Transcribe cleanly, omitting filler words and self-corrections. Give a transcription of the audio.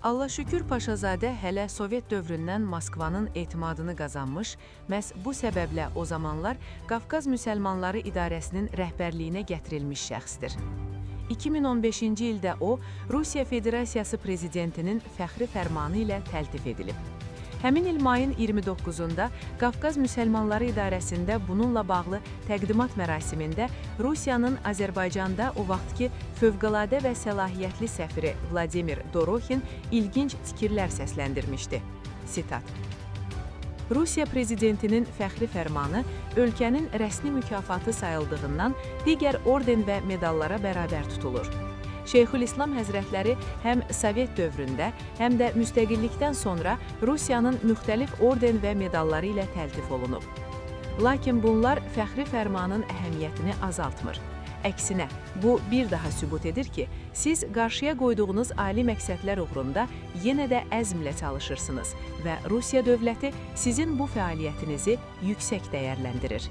Allah şükür Paşazadə hələ Sovet dövründən Moskvanın etimadını qazanmış, məhz bu səbəblə o zamanlar Qafqaz Müsəlmanları İdarəsinin rəhbərliyinə gətirilmiş şəxsdir. 2015-ci ildə o, Rusiya Federasiyası Prezidentinin fəxri fərmanı ilə təltif edilib. Həmin il mayın 29-da Qafqaz Müsəlmanları İdarəsində bununla bağlı təqdimat mərasimində Rusiyanın Azərbaycanda o vaxtki fövqəladə və səlahiyyətli səfiri Vladimir Doroxin ilginc fikirlər səsləndirmişdi. Sitat: Rusiya Prezidentinin fəxri fərmanı ölkənin rəsmi mükafatı sayıldığından digər orden və medallara bərabər tutulur. Şeyxülislam Həzrətləri həm Sovet dövründə, həm də müstəqillikdən sonra Rusiyanın müxtəlif orden və medalları ilə təltif olunub. Lakin bunlar fəxri fərmanın əhəmiyyətini azaltmır. Əksinə, bu bir daha sübut edir ki, siz qarşıya qoyduğunuz ali məqsədlər uğrunda yenə də əzmlə çalışırsınız və Rusiya dövləti sizin bu fəaliyyətinizi yüksək dəyərləndirir.